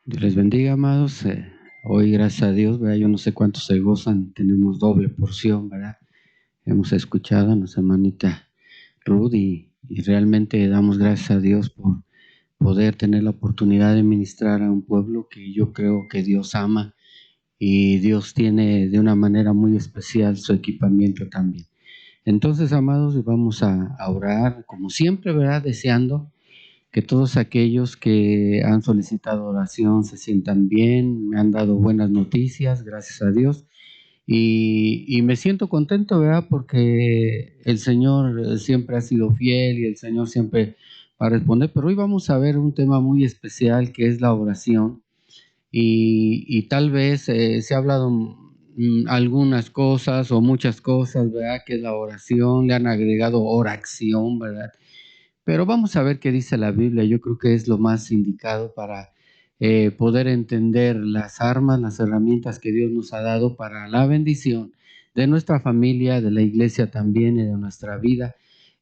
Dios les bendiga, amados. Hoy, gracias a Dios, ¿verdad? Yo no sé cuántos se gozan, tenemos doble porción, ¿verdad? Hemos escuchado a nuestra hermanita Ruth y realmente damos gracias a Dios por poder tener la oportunidad de ministrar a un pueblo que yo creo que Dios ama y Dios tiene de una manera muy especial su equipamiento también. Entonces, amados, vamos a orar como siempre, ¿verdad? Deseando que todos aquellos que han solicitado oración se sientan bien, me han dado buenas noticias, gracias a Dios. Y me siento contento, ¿verdad? Porque el Señor siempre ha sido fiel y el Señor siempre va a responder. Pero hoy vamos a ver un tema muy especial que es la oración. Y tal vez se ha hablado algunas cosas o muchas cosas, ¿verdad? Que es la oración, le han agregado oración, ¿verdad? Pero vamos a ver qué dice la Biblia. Yo creo que es lo más indicado para poder entender las armas, las herramientas que Dios nos ha dado para la bendición de nuestra familia, de la iglesia también y de nuestra vida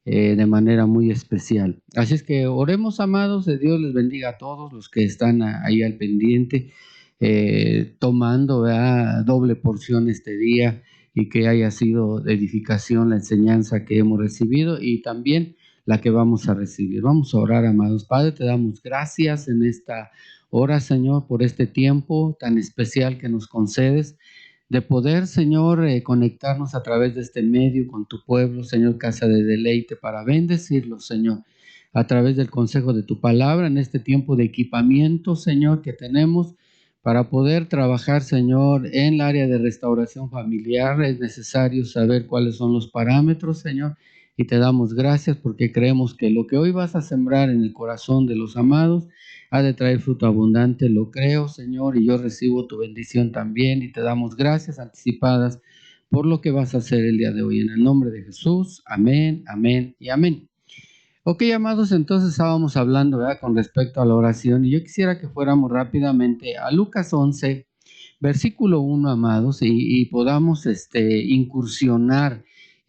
de manera muy especial. Así es que oremos, amados, de Dios les bendiga a todos los que están ahí al pendiente, tomando, ¿verdad?, doble porción este día y que haya sido de edificación la enseñanza que hemos recibido y también la que vamos a recibir. Vamos a orar, amados. Padre, te damos gracias en esta hora, Señor, por este tiempo tan especial que nos concedes, de poder, Señor, conectarnos a través de este medio con tu pueblo, Señor, casa de deleite, para bendecirlo, Señor, a través del consejo de tu palabra, en este tiempo de equipamiento, Señor, que tenemos para poder trabajar, Señor, en el área de restauración familiar. Es necesario saber cuáles son los parámetros, Señor, y te damos gracias porque creemos que lo que hoy vas a sembrar en el corazón de los amados ha de traer fruto abundante. Lo creo, Señor, y yo recibo tu bendición también y te damos gracias anticipadas por lo que vas a hacer el día de hoy. En el nombre de Jesús, amén, amén y amén. Ok, amados, entonces estábamos hablando, ¿verdad?, con respecto a la oración, y yo quisiera que fuéramos rápidamente a Lucas 11, versículo 1, amados, y podamos incursionar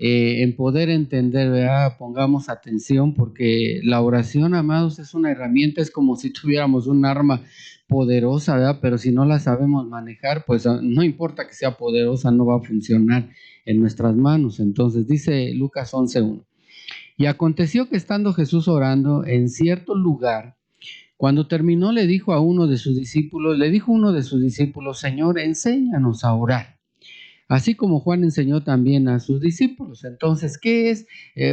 en poder entender, ¿verdad? Pongamos atención, porque la oración, amados, es una herramienta, es como si tuviéramos un arma poderosa, ¿verdad? Pero si no la sabemos manejar, pues no importa que sea poderosa, no va a funcionar en nuestras manos. Entonces dice Lucas 11:1. Y aconteció que estando Jesús orando en cierto lugar, cuando terminó le dijo uno de sus discípulos, Señor, enséñanos a orar, así como Juan enseñó también a sus discípulos. Entonces, ¿qué es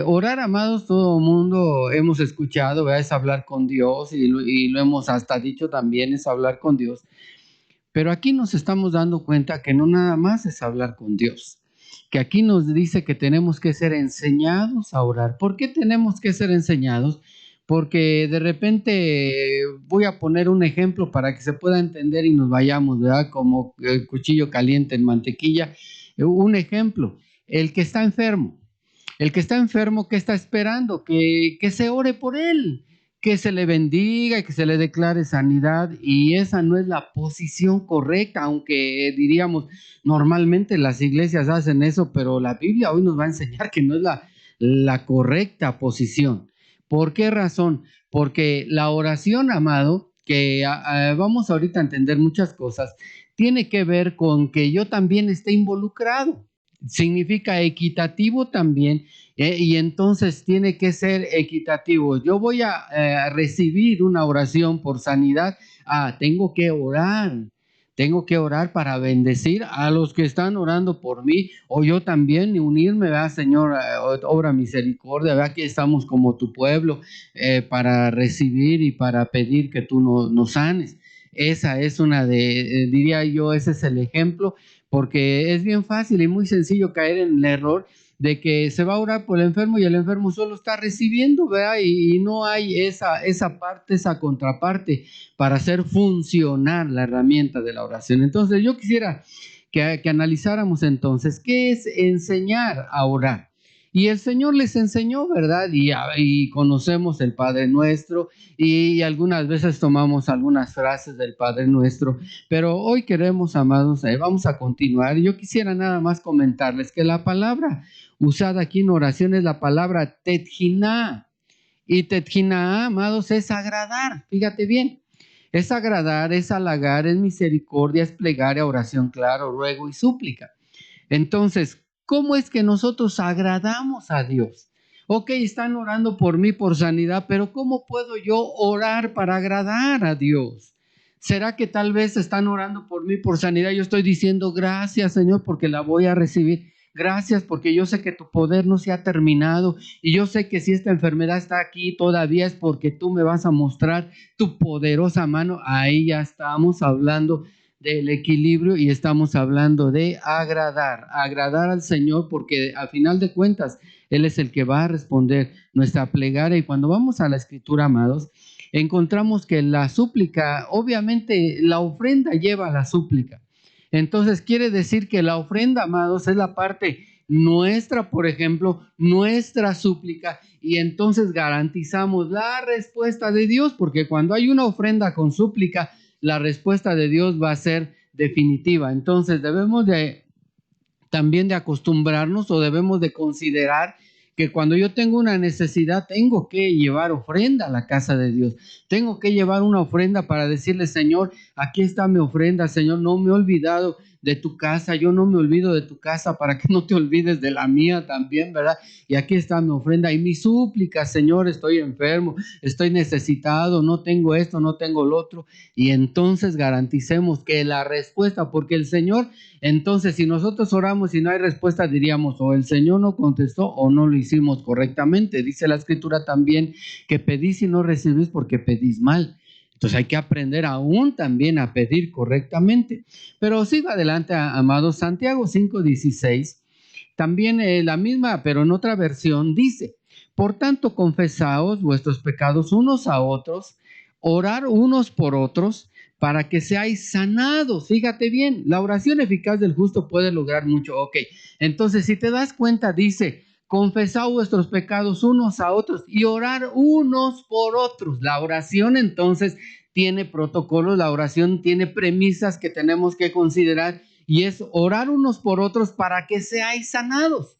orar, amados? Todo el mundo hemos escuchado, ¿verdad? Es hablar con Dios y lo hemos hasta dicho también, es hablar con Dios. Pero aquí nos estamos dando cuenta que no nada más es hablar con Dios, que aquí nos dice que tenemos que ser enseñados a orar. ¿Por qué tenemos que ser enseñados? Porque de repente voy a poner un ejemplo para que se pueda entender y nos vayamos, ¿verdad? Como el cuchillo caliente en mantequilla. Un ejemplo, el que está enfermo, ¿qué está esperando? Que se ore por él, que se le bendiga y que se le declare sanidad. Y esa no es la posición correcta, aunque diríamos, normalmente las iglesias hacen eso, pero la Biblia hoy nos va a enseñar que no es la correcta posición. ¿Por qué razón? Porque la oración, amado, que vamos ahorita a entender muchas cosas, tiene que ver con que yo también esté involucrado. Significa equitativo también, y entonces tiene que ser equitativo. Yo voy a recibir una oración por sanidad. Tengo que orar para bendecir a los que están orando por mí, o yo también unirme, ¿verdad, Señor? Obra misericordia, ¿verdad? Aquí estamos como tu pueblo para recibir y para pedir que tú nos sanes. Esa es diría yo, ese es el ejemplo, porque es bien fácil y muy sencillo caer en el error de que se va a orar por el enfermo y el enfermo solo está recibiendo, ¿verdad? Y no hay esa parte, esa contraparte para hacer funcionar la herramienta de la oración. Entonces yo quisiera que analizáramos entonces qué es enseñar a orar. Y el Señor les enseñó, ¿verdad? Y conocemos el Padre Nuestro y algunas veces tomamos algunas frases del Padre Nuestro, pero hoy queremos, amados, vamos a continuar. Yo quisiera nada más comentarles que la palabra usada aquí en oración es la palabra tetjiná. Y tetjiná, amados, es agradar. Fíjate bien. Es agradar, es halagar, es misericordia, es plegaria, oración, claro, ruego y súplica. Entonces, ¿cómo es que nosotros agradamos a Dios? Ok, están orando por mí por sanidad, pero ¿cómo puedo yo orar para agradar a Dios? ¿Será que tal vez están orando por mí por sanidad? Yo estoy diciendo gracias, Señor, porque la voy a recibir. Gracias porque yo sé que tu poder no se ha terminado y yo sé que si esta enfermedad está aquí todavía es porque tú me vas a mostrar tu poderosa mano. Ahí ya estamos hablando del equilibrio y estamos hablando de agradar al Señor, porque al final de cuentas Él es el que va a responder nuestra plegaria. Y cuando vamos a la Escritura, amados, encontramos que la súplica, obviamente la ofrenda lleva a la súplica. Entonces quiere decir que la ofrenda, amados, es la parte nuestra, por ejemplo, nuestra súplica, y entonces garantizamos la respuesta de Dios, porque cuando hay una ofrenda con súplica, la respuesta de Dios va a ser definitiva. Entonces debemos de también de acostumbrarnos o debemos de considerar que cuando yo tengo una necesidad, tengo que llevar ofrenda a la casa de Dios. Tengo que llevar una ofrenda para decirle, Señor, aquí está mi ofrenda, Señor, no me he olvidado de tu casa, yo no me olvido de tu casa para que no te olvides de la mía también, ¿verdad? Y aquí está mi ofrenda y mi súplica, Señor, estoy enfermo, estoy necesitado, no tengo esto, no tengo lo otro. Y entonces garanticemos que la respuesta, porque el Señor, entonces si nosotros oramos y no hay respuesta, diríamos o el Señor no contestó o no lo hicimos correctamente. Dice la Escritura también que pedís y no recibís porque pedís mal. Entonces hay que aprender aún también a pedir correctamente. Pero sigo adelante, amados. Santiago 5:16, también la misma, pero en otra versión, dice: por tanto, confesaos vuestros pecados unos a otros, orar unos por otros, para que seáis sanados. Fíjate bien, la oración eficaz del justo puede lograr mucho. Ok, entonces si te das cuenta, dice: confesad vuestros pecados unos a otros y orar unos por otros. La oración entonces tiene protocolos, la oración tiene premisas que tenemos que considerar, y es orar unos por otros para que seáis sanados.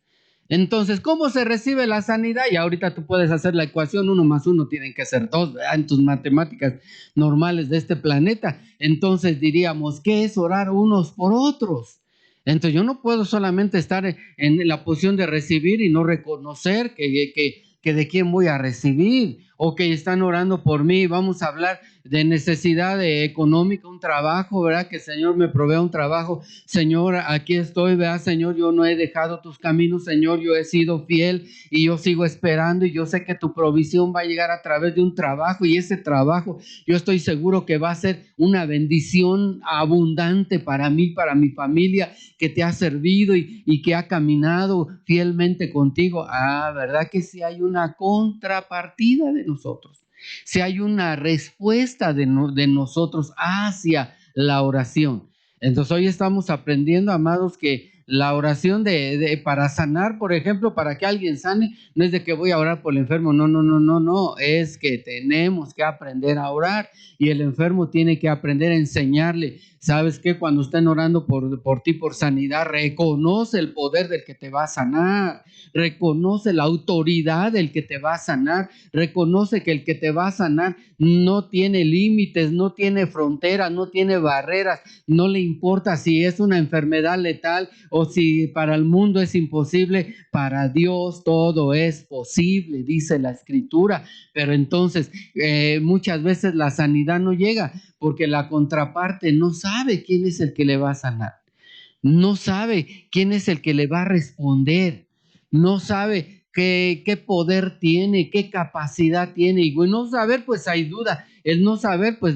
Entonces, ¿cómo se recibe la sanidad? Y ahorita tú puedes hacer la ecuación, 1 más 1 tienen que ser 2, ¿verdad? En tus matemáticas normales de este planeta. Entonces diríamos, ¿qué es orar unos por otros? Entonces yo no puedo solamente estar en la posición de recibir y no reconocer que de quién voy a recibir, o que están orando por mí. Vamos a hablar de necesidad económica, un trabajo, ¿verdad? Que el Señor me provea un trabajo. Señor, aquí estoy, ¿verdad? Señor, yo no he dejado tus caminos, Señor, yo he sido fiel y yo sigo esperando, y yo sé que tu provisión va a llegar a través de un trabajo, y ese trabajo yo estoy seguro que va a ser una bendición abundante para mí, para mi familia, que te ha servido y que ha caminado fielmente contigo. ¿Verdad que sí hay una contrapartida de nosotros? Si hay una respuesta de nosotros hacia la oración. Entonces hoy estamos aprendiendo, amados, que la oración para sanar, por ejemplo, para que alguien sane, no es de que voy a orar por el enfermo, no, es que tenemos que aprender a orar, y el enfermo tiene que aprender a enseñarle. ¿Sabes qué? Cuando estén orando por ti, por sanidad, reconoce el poder del que te va a sanar, reconoce la autoridad del que te va a sanar, reconoce que el que te va a sanar no tiene límites, no tiene fronteras, no tiene barreras, no le importa si es una enfermedad letal o si para el mundo es imposible, para Dios todo es posible, dice la Escritura. Pero entonces muchas veces la sanidad no llega porque la contraparte no sabe quién es el que le va a sanar, no sabe quién es el que le va a responder, no sabe qué poder tiene, qué capacidad tiene. Y bueno, no saber, pues hay duda. El no saber, pues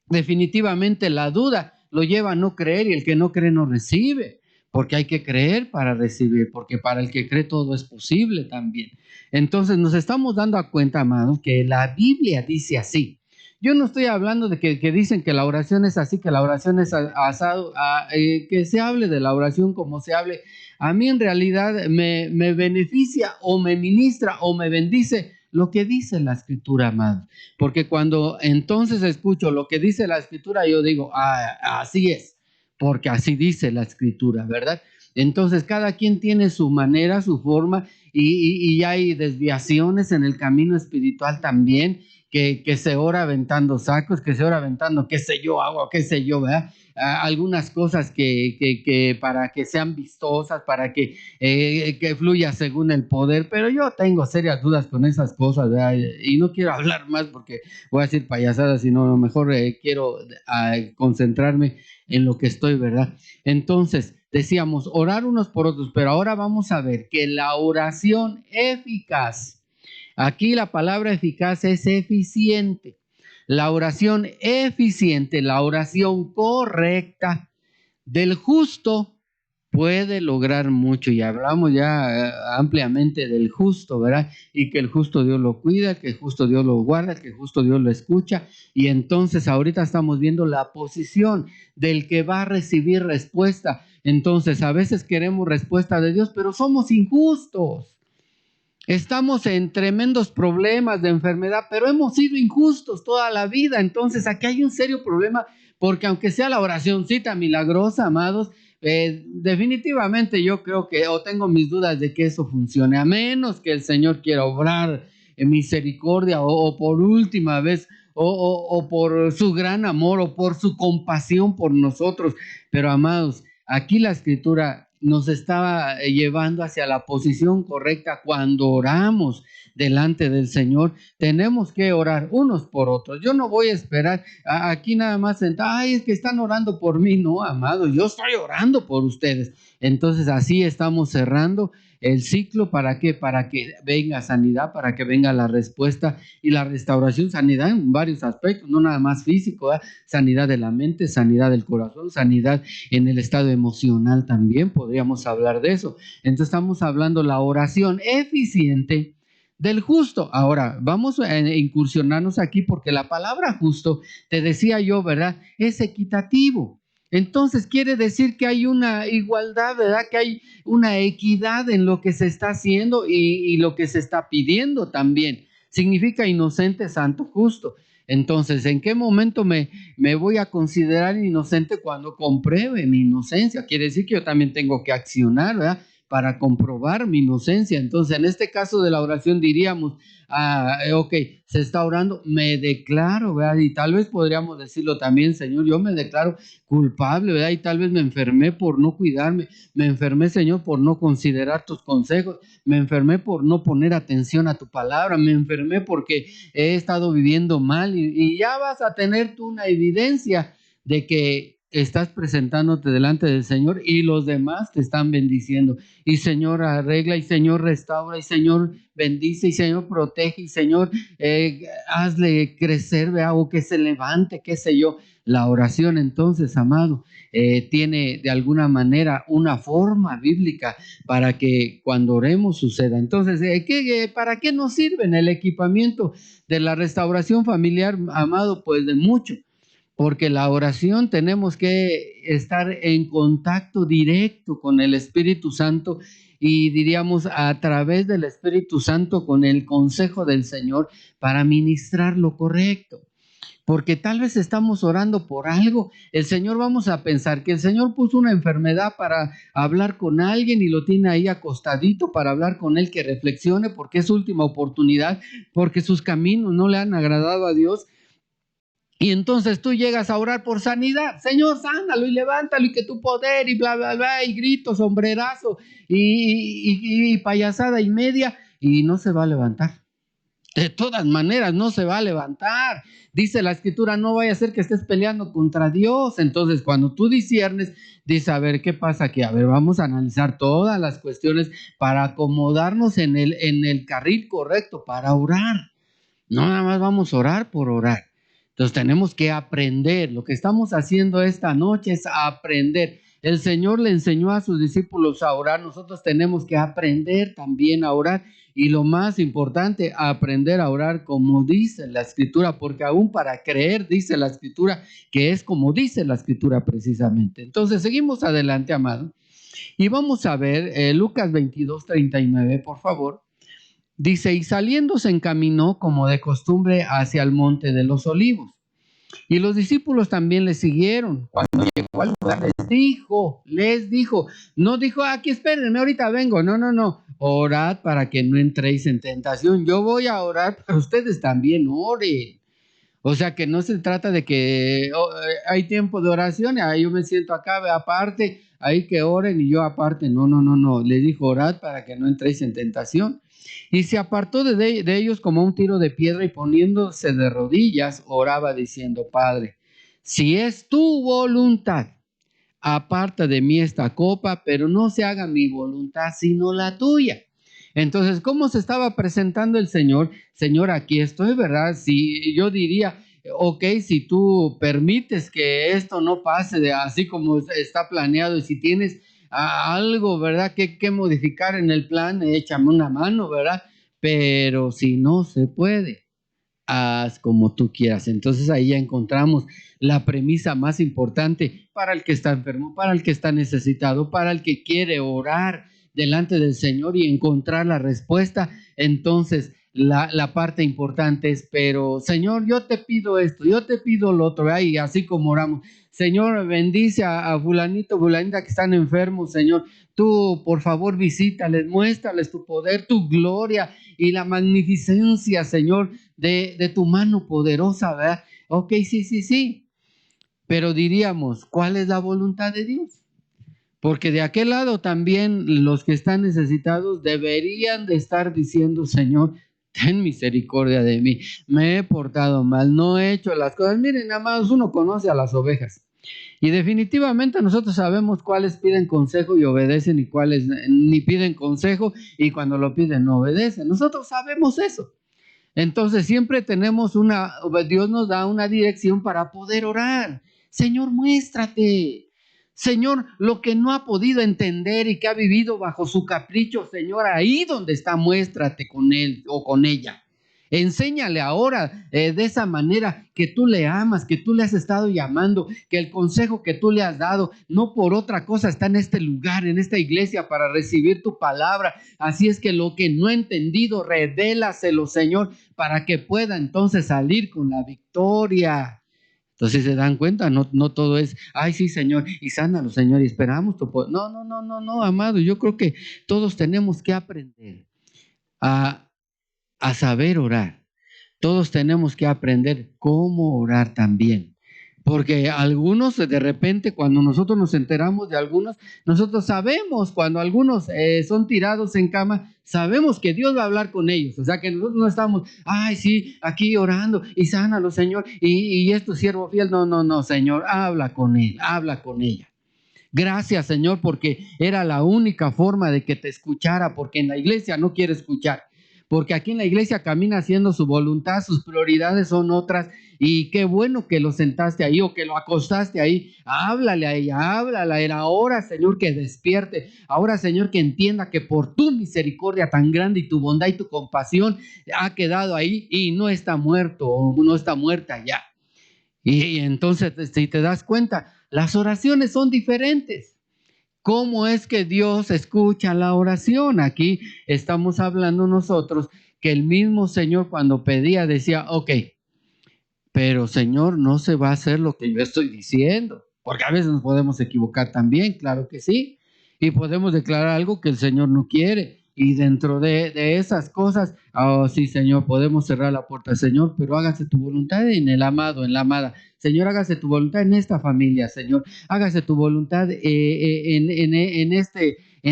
definitivamente la duda lo lleva a no creer, y el que no cree no recibe, porque hay que creer para recibir, porque para el que cree todo es posible también. Entonces nos estamos dando cuenta, amados, que la Biblia dice así. Yo no estoy hablando de que dicen que la oración es así, que la oración es asado, que se hable de la oración como se hable. A mí en realidad me beneficia o me ministra o me bendice lo que dice la Escritura, amado. Porque cuando entonces escucho lo que dice la Escritura, yo digo, así es, porque así dice la Escritura, ¿verdad? Entonces cada quien tiene su manera, su forma, y hay desviaciones en el camino espiritual también, que se ora aventando sacos, que se ora aventando, qué sé yo, agua, qué sé yo, ¿verdad? Algunas cosas que para que sean vistosas, para que fluya según el poder, pero yo tengo serias dudas con esas cosas, ¿verdad? Y no quiero hablar más porque voy a decir payasadas, sino mejor quiero concentrarme en lo que estoy, ¿verdad? Entonces, decíamos, orar unos por otros, pero ahora vamos a ver que la oración eficaz, aquí la palabra eficaz es eficiente. La oración eficiente, la oración correcta del justo puede lograr mucho. Y hablamos ya ampliamente del justo, ¿verdad? Y que el justo Dios lo cuida, que el justo Dios lo guarda, que el justo Dios lo escucha. Y entonces ahorita estamos viendo la posición del que va a recibir respuesta. Entonces a veces queremos respuesta de Dios, pero somos injustos. Estamos en tremendos problemas de enfermedad, pero hemos sido injustos toda la vida. Entonces aquí hay un serio problema, porque aunque sea la oracioncita milagrosa, amados, definitivamente yo creo que, o tengo mis dudas de que eso funcione, a menos que el Señor quiera obrar en misericordia, o por última vez, o por su gran amor, o por su compasión por nosotros. Pero amados, aquí la Escritura nos estaba llevando hacia la posición correcta. Cuando oramos delante del Señor, tenemos que orar unos por otros. Yo no voy a esperar aquí nada más sentar, ay, es que están orando por mí. No, amado, yo estoy orando por ustedes. Entonces así estamos cerrando el ciclo. ¿Para qué? Para que venga sanidad, para que venga la respuesta y la restauración. Sanidad en varios aspectos, no nada más físico, ¿eh? Sanidad de la mente, sanidad del corazón, sanidad en el estado emocional también, podríamos hablar de eso. Entonces estamos hablando la oración eficiente del justo. Ahora, vamos a incursionarnos aquí porque la palabra justo, te decía yo, ¿verdad? Es equitativo. Entonces quiere decir que hay una igualdad, ¿verdad? Que hay una equidad en lo que se está haciendo y lo que se está pidiendo también. Significa inocente, santo, justo. Entonces, ¿en qué momento me voy a considerar inocente? Cuando compruebe mi inocencia. Quiere decir que yo también tengo que accionar, ¿verdad? Para comprobar mi inocencia. Entonces, en este caso de la oración diríamos, ok, se está orando, me declaro, ¿verdad? Y tal vez podríamos decirlo también, Señor, yo me declaro culpable, ¿verdad? Y tal vez me enfermé por no cuidarme, me enfermé, Señor, por no considerar tus consejos, me enfermé por no poner atención a tu palabra, me enfermé porque he estado viviendo mal, y ya vas a tener tú una evidencia de que estás presentándote delante del Señor y los demás te están bendiciendo. Y Señor arregla, y Señor restaura, y Señor bendice, y Señor protege, y Señor hazle crecer, vea, o que se levante, qué sé yo. La oración entonces, amado, tiene de alguna manera una forma bíblica para que cuando oremos suceda. Entonces, ¿para qué nos sirve en el equipamiento de la restauración familiar, amado? Pues de mucho. Porque la oración tenemos que estar en contacto directo con el Espíritu Santo, y diríamos a través del Espíritu Santo con el consejo del Señor para ministrar lo correcto. Porque tal vez estamos orando por algo, el Señor, vamos a pensar que el Señor puso una enfermedad para hablar con alguien y lo tiene ahí acostadito para hablar con él, que reflexione porque es su última oportunidad, porque sus caminos no le han agradado a Dios. Y entonces tú llegas a orar por sanidad. Señor, sánalo y levántalo, y que tu poder, y bla, bla, bla, y grito, sombrerazo, y payasada y media, y no se va a levantar. De todas maneras, no se va a levantar. Dice la Escritura, no vaya a ser que estés peleando contra Dios. Entonces, cuando tú disciernes, dice, a ver, ¿qué pasa aquí? A ver, vamos a analizar todas las cuestiones para acomodarnos en el carril correcto para orar. No nada más vamos a orar por orar. Entonces tenemos que aprender. Lo que estamos haciendo esta noche es aprender. El Señor le enseñó a sus discípulos a orar. Nosotros tenemos que aprender también a orar. Y lo más importante, aprender a orar como dice la Escritura, porque aún para creer, dice la Escritura, que es como dice la Escritura precisamente. Entonces seguimos adelante, amado. Y vamos a ver Lucas 22:39, por favor. Dice, y saliendo se encaminó como de costumbre hacia el monte de los olivos. Y los discípulos también le siguieron. Cuando llegó al lugar les dijo, no dijo, aquí espérenme, ahorita vengo. No. orad para que no entréis en tentación. Yo voy a orar, pero ustedes también oren. O sea que no se trata de que hay tiempo de oración, ahí yo me siento acá, aparte, ahí que oren y yo aparte. No, no, no, no. Les dijo, orad para que no entréis en tentación. Y se apartó de ellos como un tiro de piedra y poniéndose de rodillas, oraba diciendo, Padre, si es tu voluntad, aparta de mí esta copa, pero no se haga mi voluntad sino la tuya. Entonces, ¿cómo se estaba presentando el Señor? Señor, aquí estoy, ¿verdad? Si yo diría, ok, si tú permites que esto no pase de así como está planeado, y si tienes algo, ¿verdad? Que modificar en el plan, échame una mano, ¿verdad? Pero si no se puede, haz como tú quieras. Entonces ahí ya encontramos la premisa más importante para el que está enfermo, para el que está necesitado, para el que quiere orar delante del Señor y encontrar la respuesta. Entonces la parte importante es, pero Señor, yo te pido esto, yo te pido lo otro, y así como oramos, Señor, bendice a fulanito, fulanita que están enfermos, Señor, tú por favor visítales, muéstrales tu poder, tu gloria y la magnificencia, Señor, de tu mano poderosa, ¿verdad? Ok, sí, pero diríamos, ¿cuál es la voluntad de Dios? Porque de aquel lado también los que están necesitados deberían de estar diciendo, Señor, ten misericordia de mí, me he portado mal, no he hecho las cosas. Miren, amados, uno conoce a las ovejas y definitivamente nosotros sabemos cuáles piden consejo y obedecen y cuáles ni piden consejo y cuando lo piden no obedecen. Nosotros sabemos eso. Entonces siempre tenemos Dios nos da una dirección para poder orar. Señor, muéstrate. Señor, lo que no ha podido entender y que ha vivido bajo su capricho, Señor, ahí donde está, muéstrate con él o con ella. Enséñale ahora de esa manera que tú le amas, que tú le has estado llamando, que el consejo que tú le has dado, no por otra cosa está en este lugar, en esta iglesia para recibir tu palabra. Así es que lo que no he entendido, revélaselo, Señor, para que pueda entonces salir con la victoria. Entonces se dan cuenta, no todo es, ay sí Señor, y sánalo Señor, y esperamos tu poder. No, amado, yo creo que todos tenemos que aprender a saber orar. Todos tenemos que aprender cómo orar también. Porque algunos de repente cuando nosotros nos enteramos de algunos, nosotros sabemos cuando algunos son tirados en cama, sabemos que Dios va a hablar con ellos. O sea que nosotros no estamos, ay sí, aquí orando y sánalo Señor y es tu siervo fiel. No, Señor, habla con él, habla con ella. Gracias Señor porque era la única forma de que te escuchara, porque en la iglesia no quiere escuchar. Porque aquí en la iglesia camina haciendo su voluntad, sus prioridades son otras. Y qué bueno que lo sentaste ahí o que lo acostaste ahí. Háblale a ella, háblale a él. Ahora, Señor, que despierte. Ahora, Señor, que entienda que por tu misericordia tan grande y tu bondad y tu compasión ha quedado ahí y no está muerto o no está muerta ya. Y entonces, si te das cuenta, las oraciones son diferentes. ¿Cómo es que Dios escucha la oración? Aquí estamos hablando nosotros que el mismo Señor cuando pedía decía, ok, pero Señor, no se va a hacer lo que yo estoy diciendo, porque a veces nos podemos equivocar también, claro que sí, y podemos declarar algo que el Señor no quiere. Y dentro de esas cosas, oh sí, Señor, podemos cerrar la puerta, Señor, pero hágase tu voluntad en el amado, en la amada. Señor, hágase tu voluntad en esta familia, Señor. Hágase tu voluntad en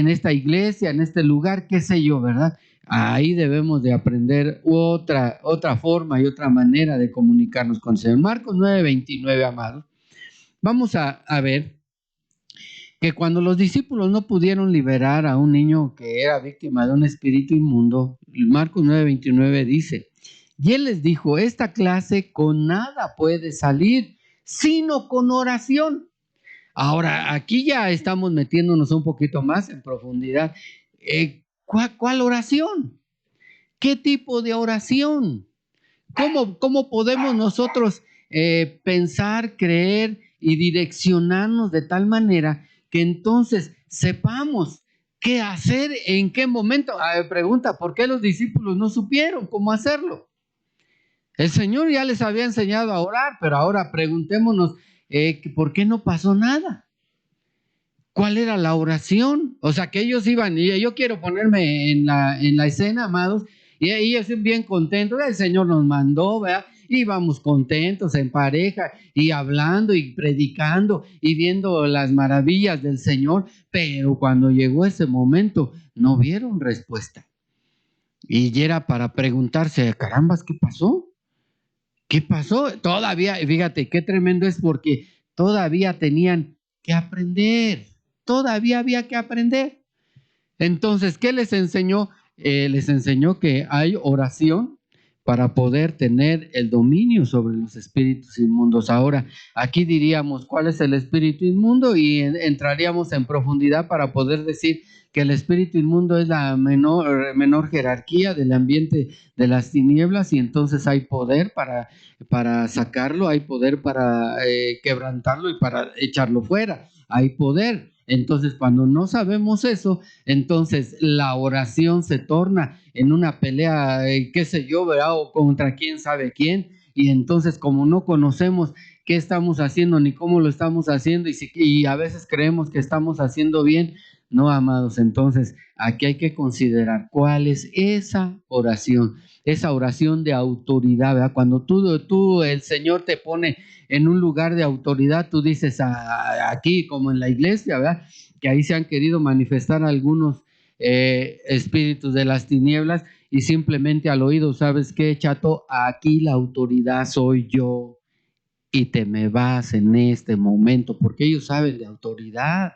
esta iglesia, en este lugar, qué sé yo, ¿verdad? Ahí debemos de aprender otra forma y otra manera de comunicarnos con el Señor. Marcos 9:29, amados. Vamos a ver que cuando los discípulos no pudieron liberar a un niño que era víctima de un espíritu inmundo, Marcos 9:29 dice, y él les dijo, esta clase con nada puede salir, sino con oración. Ahora, aquí ya estamos metiéndonos un poquito más en profundidad. ¿Cuál oración? ¿Qué tipo de oración? ¿Cómo podemos nosotros pensar, creer y direccionarnos de tal manera que entonces sepamos qué hacer, en qué momento? Pregunta, ¿por qué los discípulos no supieron cómo hacerlo? El Señor ya les había enseñado a orar, pero ahora preguntémonos, ¿por qué no pasó nada? ¿Cuál era la oración? O sea, que ellos iban, y yo quiero ponerme en la escena, amados, y ellos bien contentos, el Señor nos mandó, ¿verdad? Íbamos contentos en pareja y hablando y predicando y viendo las maravillas del Señor, pero cuando llegó ese momento no vieron respuesta. Y era para preguntarse, carambas, ¿qué pasó? ¿Qué pasó? Todavía, fíjate, qué tremendo es porque todavía tenían que aprender, todavía había que aprender. Entonces, ¿qué les enseñó? Les enseñó que hay oración para poder tener el dominio sobre los espíritus inmundos. Ahora, aquí diríamos cuál es el espíritu inmundo y entraríamos en profundidad para poder decir que el espíritu inmundo es la menor jerarquía del ambiente de las tinieblas y entonces hay poder para sacarlo, hay poder para quebrantarlo y para echarlo fuera, hay poder. Entonces, cuando no sabemos eso, entonces la oración se torna en una pelea, qué sé yo, ¿verdad? O contra quién sabe quién. Y entonces, como no conocemos qué estamos haciendo ni cómo lo estamos haciendo, y a veces creemos que estamos haciendo bien, no, amados. Entonces, aquí hay que considerar cuál es esa oración de autoridad, ¿verdad? Cuando tú el Señor te pone en un lugar de autoridad, tú dices aquí como en la iglesia, ¿verdad? Que ahí se han querido manifestar algunos espíritus de las tinieblas y simplemente al oído, ¿sabes qué, chato? Aquí la autoridad soy yo y te me vas en este momento, porque ellos saben de autoridad.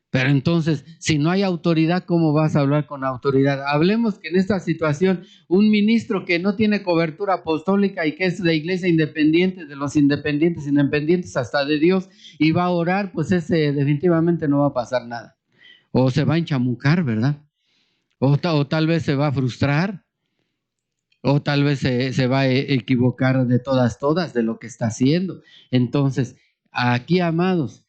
Pero entonces, si no hay autoridad, ¿cómo vas a hablar con autoridad? Hablemos que en esta situación, un ministro que no tiene cobertura apostólica y que es de iglesia independiente, de los independientes hasta de Dios, y va a orar, pues ese definitivamente no va a pasar nada. O se va a enchamucar, ¿verdad? O tal vez se va a frustrar, o tal vez se va a equivocar de todas de lo que está haciendo. Entonces, aquí, amados,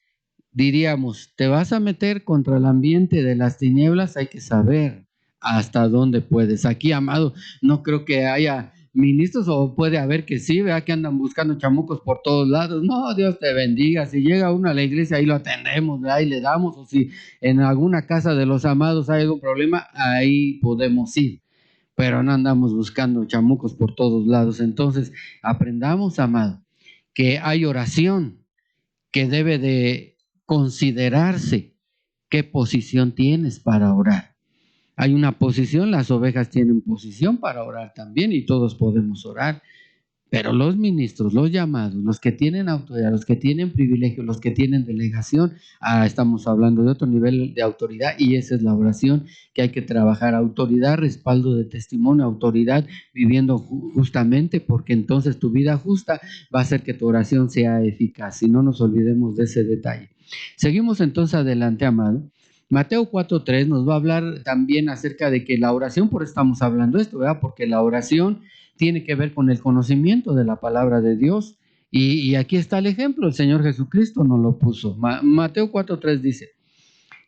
diríamos, te vas a meter contra el ambiente de las tinieblas, hay que saber hasta dónde puedes. Aquí, amado, no creo que haya ministros, o puede haber que sí, vea que andan buscando chamucos por todos lados. No, Dios te bendiga. Si llega uno a la iglesia, ahí lo atendemos, ahí le damos, o si en alguna casa de los amados hay algún problema, ahí podemos ir. Pero no andamos buscando chamucos por todos lados. Entonces, aprendamos, amado, que hay oración que debe de considerarse qué posición tienes para orar. Hay una posición, las ovejas tienen posición para orar también y todos podemos orar, pero los ministros, los llamados, los que tienen autoridad, los que tienen privilegio, los que tienen delegación, estamos hablando de otro nivel de autoridad y esa es la oración que hay que trabajar. Autoridad, respaldo de testimonio, autoridad viviendo justamente, porque entonces tu vida justa va a hacer que tu oración sea eficaz y no nos olvidemos de ese detalle. Seguimos entonces adelante, amado. Mateo 4:3 nos va a hablar también acerca de que la oración, por eso estamos hablando esto, ¿verdad? Porque la oración tiene que ver con el conocimiento de la palabra de Dios. Y aquí está el ejemplo, el Señor Jesucristo nos lo puso. Mateo 4:3 dice,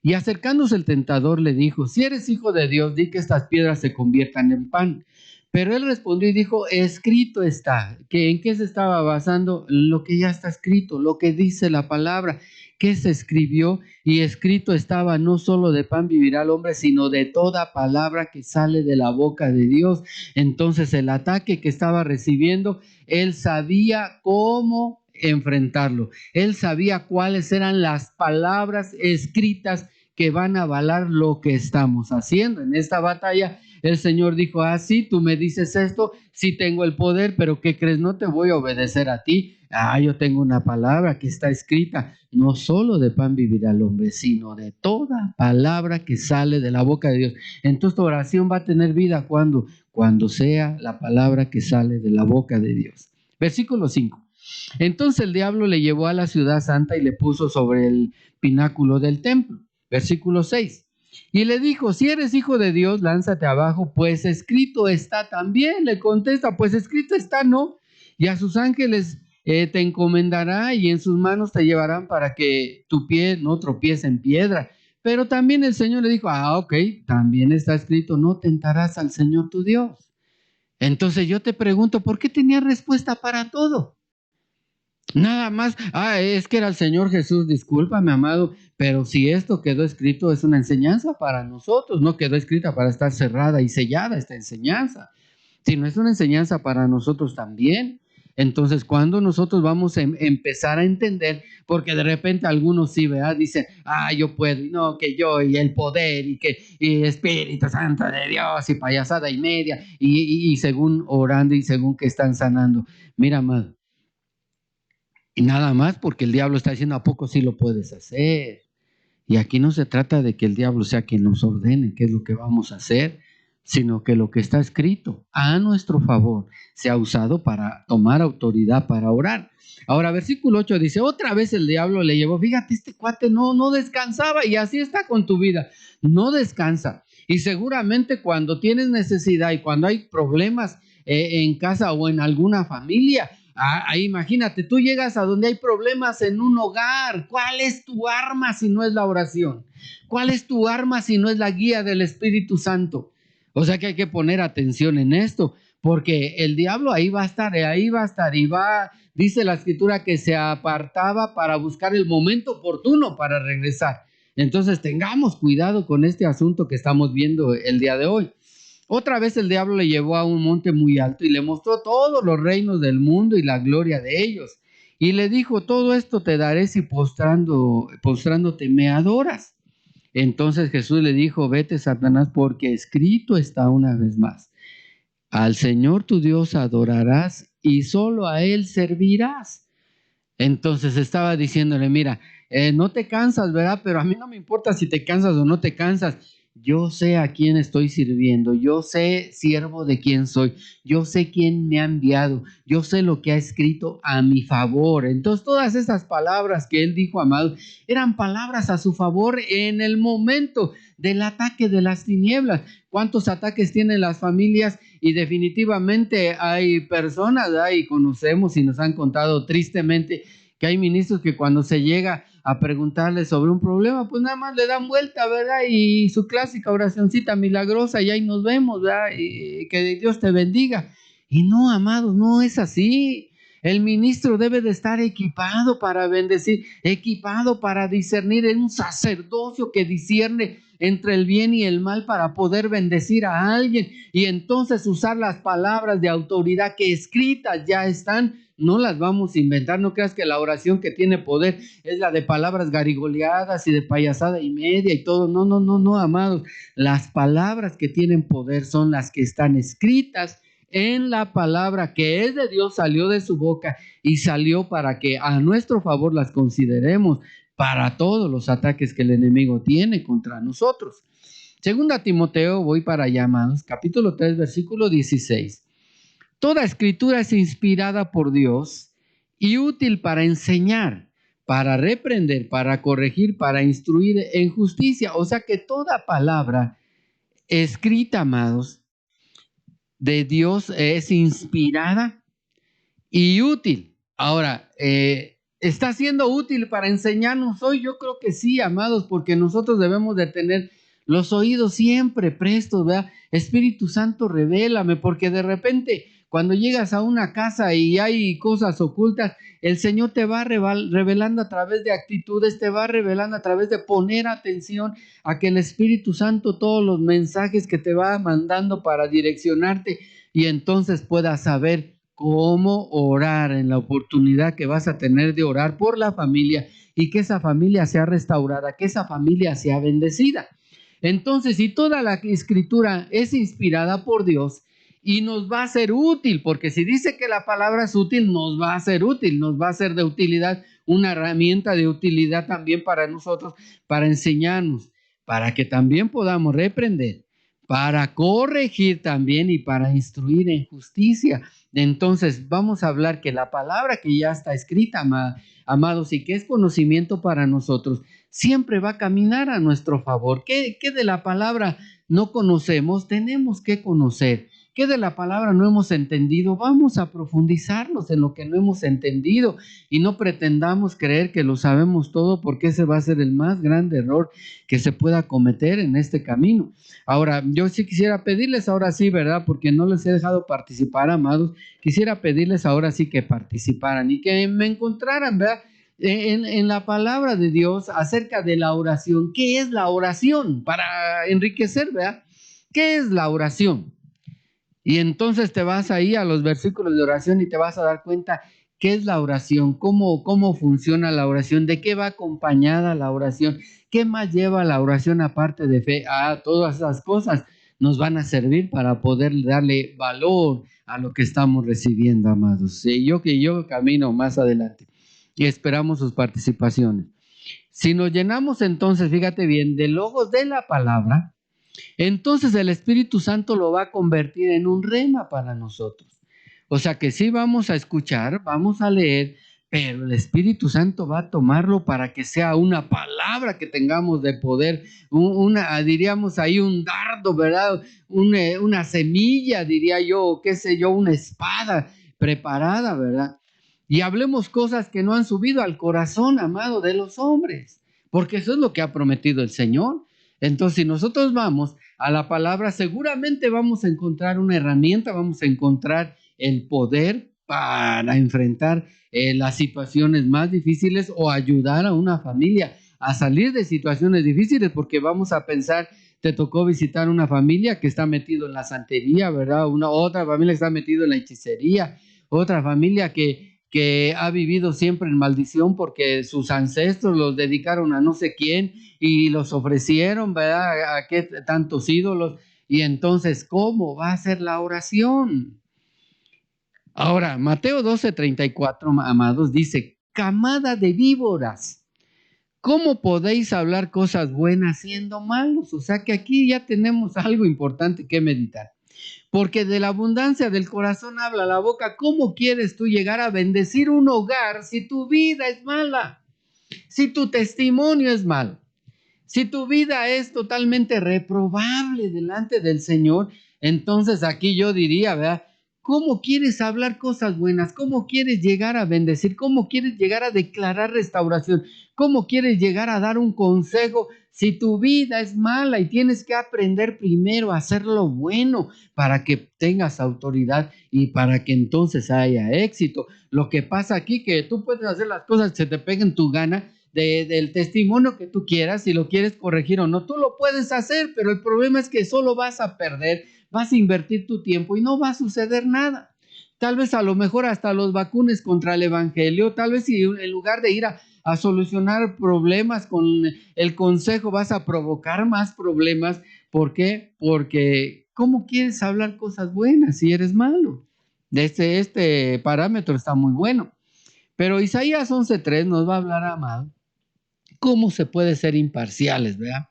y acercándose el tentador le dijo, si eres hijo de Dios, di que estas piedras se conviertan en pan. Pero él respondió y dijo, escrito está. ¿En qué se estaba basando? Lo que ya está escrito, lo que dice la palabra, que se escribió y escrito estaba, no solo de pan vivirá el hombre, sino de toda palabra que sale de la boca de Dios. Entonces el ataque que estaba recibiendo, él sabía cómo enfrentarlo. Él sabía cuáles eran las palabras escritas que van a avalar lo que estamos haciendo. En esta batalla, el Señor dijo, sí, tú me dices esto, sí tengo el poder, pero ¿qué crees? No te voy a obedecer a ti. Yo tengo una palabra que está escrita, no solo de pan vivirá el hombre, sino de toda palabra que sale de la boca de Dios. Entonces tu oración va a tener vida cuando sea la palabra que sale de la boca de Dios. Versículo 5. Entonces el diablo le llevó a la ciudad santa y le puso sobre el pináculo del templo. Versículo 6. Y le dijo, si eres hijo de Dios, lánzate abajo, pues escrito está también. Le contesta, pues escrito está, ¿no? Y a sus ángeles te encomendará y en sus manos te llevarán para que tu pie no tropiece en piedra. Pero también el Señor le dijo, ok, también está escrito, no tentarás al Señor tu Dios. Entonces yo te pregunto, ¿por qué tenía respuesta para todo? Nada más, es que era el Señor Jesús, discúlpame, amado, pero si esto quedó escrito es una enseñanza para nosotros, no quedó escrita para estar cerrada y sellada esta enseñanza, sino es una enseñanza para nosotros también. Entonces, cuando nosotros vamos a empezar a entender, porque de repente algunos sí, ¿verdad? Dicen, yo puedo, y no, que yo, y el poder, y Espíritu Santo de Dios, y payasada y media, y según orando y según que están sanando. Mira, amado, y nada más porque el diablo está diciendo, ¿a poco sí lo puedes hacer? Y aquí no se trata de que el diablo sea quien nos ordene qué es lo que vamos a hacer, sino que lo que está escrito a nuestro favor se ha usado para tomar autoridad para orar. Ahora, versículo 8 dice, otra vez el diablo le llevó, fíjate, este cuate no descansaba y así está con tu vida, no descansa. Y seguramente cuando tienes necesidad y cuando hay problemas en casa o en alguna familia, imagínate, tú llegas a donde hay problemas en un hogar. ¿Cuál es tu arma si no es la oración? ¿Cuál es tu arma si no es la guía del Espíritu Santo? O sea que hay que poner atención en esto, porque el diablo ahí va a estar, y dice la escritura que se apartaba para buscar el momento oportuno para regresar. Entonces tengamos cuidado con este asunto que estamos viendo el día de hoy. Otra vez el diablo le llevó a un monte muy alto y le mostró todos los reinos del mundo y la gloria de ellos. Y le dijo, todo esto te daré si postrándote me adoras. Entonces Jesús le dijo, vete, Satanás, porque escrito está una vez más, al Señor tu Dios adorarás y solo a Él servirás. Entonces estaba diciéndole, mira, no te cansas, ¿verdad? Pero a mí no me importa si te cansas o no te cansas. Yo sé a quién estoy sirviendo, yo sé siervo de quién soy, yo sé quién me ha enviado, yo sé lo que ha escrito a mi favor. Entonces todas esas palabras que él dijo, amado, eran palabras a su favor en el momento del ataque de las tinieblas. ¿Cuántos ataques tienen las familias? Y definitivamente hay personas, ¿verdad? Y conocemos y nos han contado tristemente que hay ministros que cuando se llega a preguntarles sobre un problema, pues nada más le dan vuelta, ¿verdad? Y su clásica oracioncita milagrosa, y ahí nos vemos, ¿verdad? Y que Dios te bendiga. Y no, amados, no es así. El ministro debe de estar equipado para bendecir, equipado para discernir, es un sacerdocio que discierne entre el bien y el mal para poder bendecir a alguien y entonces usar las palabras de autoridad que escritas ya están. No las vamos a inventar. No creas que la oración que tiene poder es la de palabras garigoleadas y de payasada y media y todo. No, amados. Las palabras que tienen poder son las que están escritas en la palabra que es de Dios, salió de su boca y salió para que a nuestro favor las consideremos para todos los ataques que el enemigo tiene contra nosotros. Segunda Timoteo, voy para allá, amados, capítulo 3, versículo 16. Toda escritura es inspirada por Dios y útil para enseñar, para reprender, para corregir, para instruir en justicia. O sea que toda palabra escrita, amados, de Dios es inspirada y útil. Ahora, ¿está siendo útil para enseñarnos hoy? Yo creo que sí, amados, porque nosotros debemos de tener los oídos siempre prestos, ¿verdad? Espíritu Santo, revélame, porque de repente cuando llegas a una casa y hay cosas ocultas, el Señor te va revelando a través de actitudes, te va revelando a través de poner atención a que el Espíritu Santo, todos los mensajes que te va mandando para direccionarte y entonces puedas saber cómo orar en la oportunidad que vas a tener de orar por la familia y que esa familia sea restaurada, que esa familia sea bendecida. Entonces, si toda la escritura es inspirada por Dios y nos va a ser útil, porque si dice que la palabra es útil, nos va a ser útil, nos va a ser de utilidad, una herramienta de utilidad también para nosotros, para enseñarnos, para que también podamos reprender, para corregir también y para instruir en justicia. Entonces vamos a hablar que la palabra que ya está escrita, amados, y que es conocimiento para nosotros, siempre va a caminar a nuestro favor. ¿Qué de la palabra no conocemos? Tenemos que conocer ¿Qué de la palabra no hemos entendido? Vamos a profundizarnos en lo que no hemos entendido y no pretendamos creer que lo sabemos todo, porque ese va a ser el más grande error que se pueda cometer en este camino. Ahora, yo sí quisiera pedirles ahora sí, ¿verdad? Porque no les he dejado participar, amados. Quisiera pedirles ahora sí que participaran y que me encontraran, ¿verdad? En la palabra de Dios acerca de la oración. ¿Qué es la oración? Para enriquecer, ¿verdad? ¿Qué es la oración? Y entonces te vas ahí a los versículos de oración y te vas a dar cuenta qué es la oración, cómo funciona la oración, de qué va acompañada la oración, qué más lleva la oración aparte de fe. Todas esas cosas nos van a servir para poder darle valor a lo que estamos recibiendo, amados. Sí, yo camino más adelante y esperamos sus participaciones. Si nos llenamos entonces, fíjate bien, de logos de la palabra, entonces el Espíritu Santo lo va a convertir en un rema para nosotros. O sea que sí vamos a escuchar, vamos a leer, pero el Espíritu Santo va a tomarlo para que sea una palabra que tengamos de poder, diríamos ahí un dardo, ¿verdad? Una semilla, diría yo, qué sé yo, una espada preparada, ¿verdad? Y hablemos cosas que no han subido al corazón, amado, de los hombres, porque eso es lo que ha prometido el Señor. Entonces, si nosotros vamos a la palabra, seguramente vamos a encontrar una herramienta, vamos a encontrar el poder para enfrentar las situaciones más difíciles o ayudar a una familia a salir de situaciones difíciles, porque vamos a pensar, te tocó visitar una familia que está metido en la santería, ¿verdad? Otra familia que está metido en la hechicería, otra familia que ha vivido siempre en maldición porque sus ancestros los dedicaron a no sé quién y los ofrecieron, ¿verdad? A qué tantos ídolos. Y entonces, ¿cómo va a ser la oración? Ahora, Mateo 12:34, amados, dice: camada de víboras, ¿cómo podéis hablar cosas buenas siendo malos? O sea que aquí ya tenemos algo importante que meditar. Porque de la abundancia del corazón habla la boca. ¿Cómo quieres tú llegar a bendecir un hogar si tu vida es mala? Si tu testimonio es malo, si tu vida es totalmente reprobable delante del Señor, entonces aquí yo diría, ¿verdad? ¿Cómo quieres hablar cosas buenas? ¿Cómo quieres llegar a bendecir? ¿Cómo quieres llegar a declarar restauración? ¿Cómo quieres llegar a dar un consejo si tu vida es mala y tienes que aprender primero a hacer lo bueno para que tengas autoridad y para que entonces haya éxito? Lo que pasa aquí que tú puedes hacer las cosas que se te peguen tu gana, del testimonio que tú quieras, si lo quieres corregir o no, tú lo puedes hacer, pero el problema es que solo vas a perder, vas a invertir tu tiempo y no va a suceder nada. Tal vez a lo mejor hasta los vacunes contra el evangelio, tal vez si en lugar de ir a solucionar problemas con el consejo vas a provocar más problemas. ¿Por qué? Porque ¿cómo quieres hablar cosas buenas si eres malo? Este parámetro está muy bueno. Pero Isaías 11:3 nos va a hablar, amado, cómo se puede ser imparciales, ¿verdad?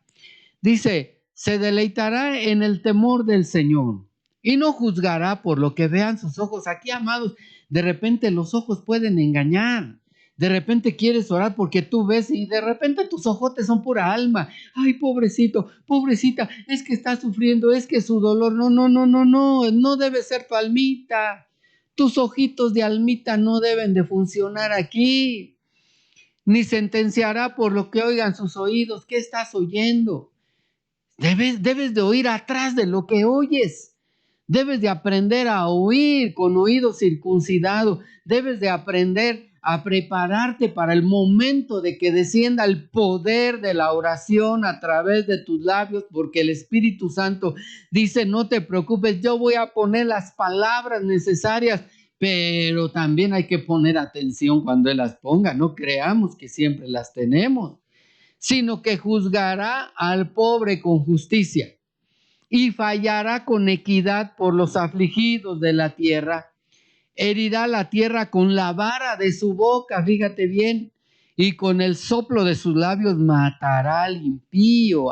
Dice: se deleitará en el temor del Señor y no juzgará por lo que vean sus ojos. Aquí, amados, de repente los ojos pueden engañar. De repente quieres orar porque tú ves y de repente tus ojotes son pura alma. Ay, pobrecito, pobrecita, es que está sufriendo, es que su dolor. No, no, no, no, no, no debe ser tu almita. Tus ojitos de almita no deben de funcionar aquí. Ni sentenciará por lo que oigan sus oídos. ¿Qué estás oyendo? Debes de oír atrás de lo que oyes. Debes de aprender a oír con oído circuncidado. Debes de aprender a prepararte para el momento de que descienda el poder de la oración a través de tus labios, porque el Espíritu Santo dice: no te preocupes, yo voy a poner las palabras necesarias, pero también hay que poner atención cuando Él las ponga. No creamos que siempre las tenemos, sino que juzgará al pobre con justicia y fallará con equidad por los afligidos de la tierra. Herirá la tierra con la vara de su boca, fíjate bien, y con el soplo de sus labios matará al impío.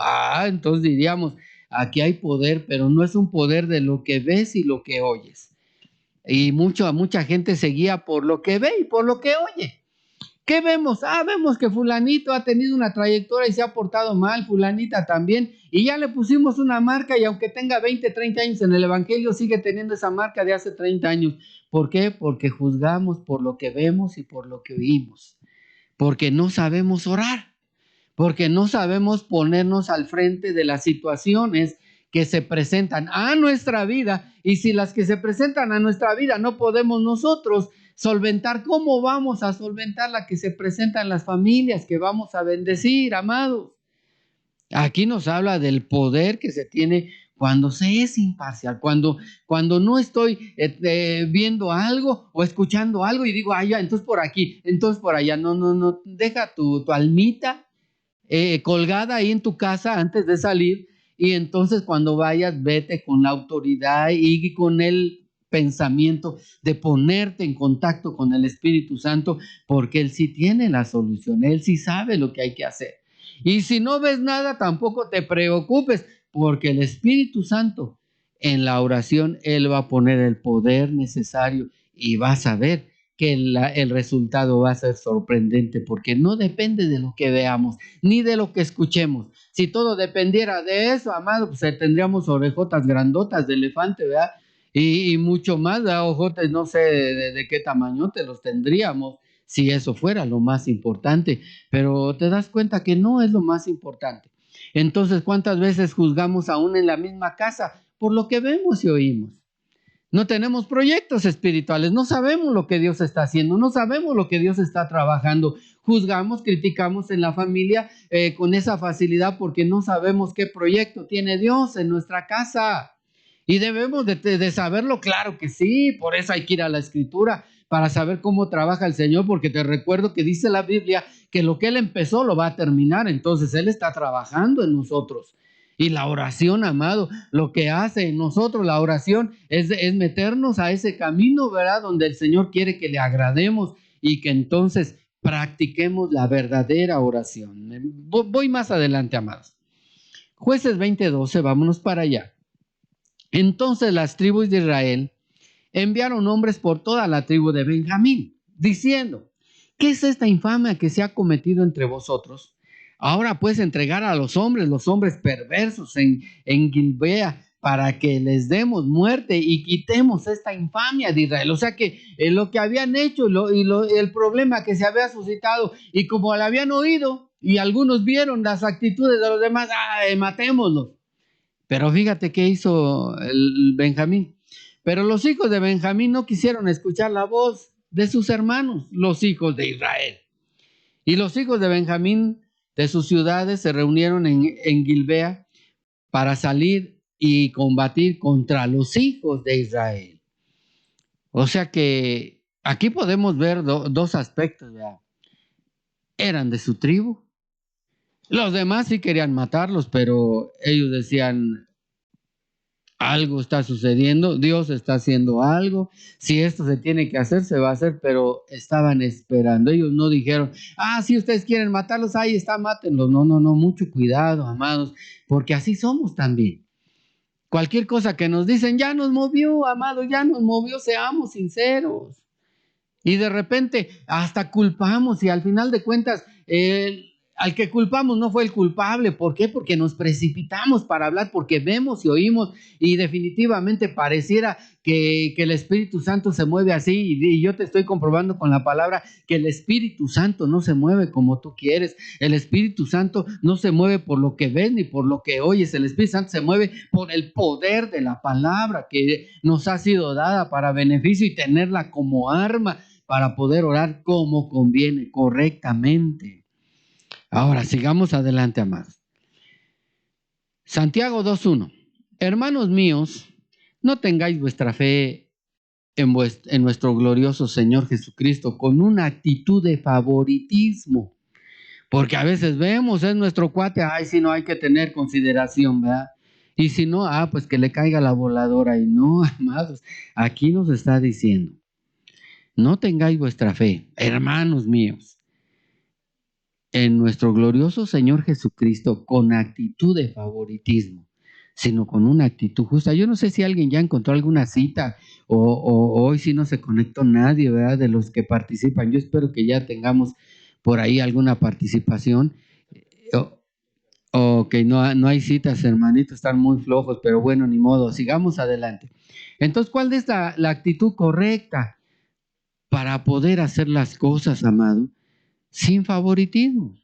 Entonces diríamos, aquí hay poder, pero no es un poder de lo que ves y lo que oyes. Y mucha gente se guía por lo que ve y por lo que oye. ¿Qué vemos? Vemos que fulanito ha tenido una trayectoria y se ha portado mal, fulanita también, y ya le pusimos una marca y aunque tenga 20, 30 años en el evangelio, sigue teniendo esa marca de hace 30 años. ¿Por qué? Porque juzgamos por lo que vemos y por lo que oímos, porque no sabemos orar, porque no sabemos ponernos al frente de las situaciones que se presentan a nuestra vida, y si las que se presentan a nuestra vida no podemos nosotros solventar, ¿cómo vamos a solventar la que se presenta en las familias que vamos a bendecir, amados? Aquí nos habla del poder que se tiene cuando se es imparcial, cuando no estoy viendo algo o escuchando algo y digo, ya, entonces por aquí, entonces por allá. No, deja tu almita colgada ahí en tu casa antes de salir, y entonces cuando vayas, vete con la autoridad y con el pensamiento de ponerte en contacto con el Espíritu Santo, porque Él sí tiene la solución, Él sí sabe lo que hay que hacer. Y si no ves nada, tampoco te preocupes, porque el Espíritu Santo en la oración, Él va a poner el poder necesario y vas a ver que el resultado va a ser sorprendente, porque no depende de lo que veamos ni de lo que escuchemos. Si todo dependiera de eso, amado, pues tendríamos orejotas grandotas de elefante, ¿verdad? Y mucho más, ¿verdad? Ojotes, no sé de qué tamaño te los tendríamos si eso fuera lo más importante, pero te das cuenta que no es lo más importante. Entonces, ¿cuántas veces juzgamos aún en la misma casa por lo que vemos y oímos? No tenemos proyectos espirituales, no sabemos lo que Dios está haciendo, no sabemos lo que Dios está trabajando. Juzgamos, criticamos en la familia con esa facilidad porque no sabemos qué proyecto tiene Dios en nuestra casa. Y debemos de saberlo, claro que sí, por eso hay que ir a la Escritura para saber cómo trabaja el Señor, porque te recuerdo que dice la Biblia que lo que Él empezó lo va a terminar, entonces Él está trabajando en nosotros. Y la oración, amado, lo que hace en nosotros la oración es meternos a ese camino, ¿verdad? Donde el Señor quiere que le agrademos y que entonces practiquemos la verdadera oración. Voy más adelante, amados. Jueces 20:12, vámonos para allá. Entonces las tribus de Israel enviaron hombres por toda la tribu de Benjamín, diciendo, ¿qué es esta infamia que se ha cometido entre vosotros? Ahora pues entregar a los hombres perversos en Gilbea, para que les demos muerte y quitemos esta infamia de Israel. O sea que lo que habían hecho el problema que se había suscitado, y como lo habían oído y algunos vieron las actitudes de los demás, matémoslos. Pero fíjate qué hizo el Benjamín. Pero los hijos de Benjamín no quisieron escuchar la voz de sus hermanos, los hijos de Israel. Y los hijos de Benjamín de sus ciudades se reunieron en Gilbea para salir y combatir contra los hijos de Israel. O sea que aquí podemos ver dos aspectos, ¿verdad? Eran de su tribu. Los demás sí querían matarlos, pero ellos decían, algo está sucediendo, Dios está haciendo algo, si esto se tiene que hacer, se va a hacer, pero estaban esperando. Ellos no dijeron, si ustedes quieren matarlos, ahí está, mátenlos. No, mucho cuidado, amados, porque así somos también. Cualquier cosa que nos dicen, ya nos movió, amados, ya nos movió, seamos sinceros. Y de repente hasta culpamos, y al final de cuentas al que culpamos no fue el culpable. ¿Por qué? Porque nos precipitamos para hablar, porque vemos y oímos, y definitivamente pareciera que el Espíritu Santo se mueve así, y yo te estoy comprobando con la palabra que el Espíritu Santo no se mueve como tú quieres. El Espíritu Santo no se mueve por lo que ves ni por lo que oyes. El Espíritu Santo se mueve por el poder de la palabra que nos ha sido dada para beneficio y tenerla como arma para poder orar como conviene, correctamente. Ahora, sigamos adelante, amados. Santiago 2:1. Hermanos míos, no tengáis vuestra fe en nuestro glorioso Señor Jesucristo con una actitud de favoritismo, porque a veces vemos, es nuestro cuate, si no hay que tener consideración, ¿verdad? Y si no, pues que le caiga la voladora. Y no, amados, aquí nos está diciendo, no tengáis vuestra fe, hermanos míos, en nuestro glorioso Señor Jesucristo con actitud de favoritismo, sino con una actitud justa. Yo no sé si alguien ya encontró alguna cita o hoy sí no se conectó nadie, ¿verdad? De los que participan. Yo espero que ya tengamos por ahí alguna participación. O, ok, no hay citas, hermanitos, están muy flojos, pero bueno, ni modo, sigamos adelante. Entonces, ¿cuál es la actitud correcta para poder hacer las cosas, amado? Sin favoritismo.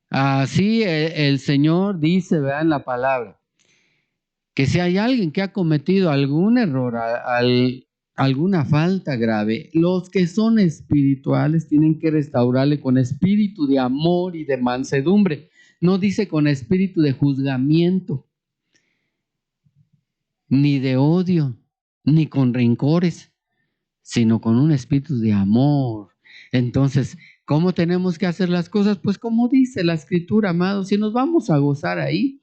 Así el Señor dice, ¿verdad? En la palabra, que si hay alguien que ha cometido algún error, alguna falta grave, los que son espirituales tienen que restaurarle con espíritu de amor y de mansedumbre. No dice con espíritu de juzgamiento, ni de odio, ni con rencores, sino con un espíritu de amor. Entonces, ¿cómo tenemos que hacer las cosas? Pues como dice la Escritura, amados, y nos vamos a gozar ahí.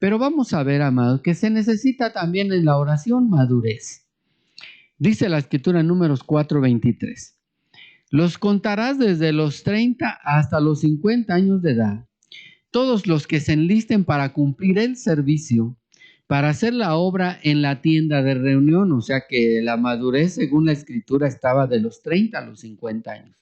Pero vamos a ver, amados, que se necesita también en la oración madurez. Dice la Escritura en Números 4:23. Los contarás desde los 30 hasta los 50 años de edad. Todos los que se enlisten para cumplir el servicio, para hacer la obra en la tienda de reunión, o sea que la madurez según la Escritura estaba de los 30 a los 50 años.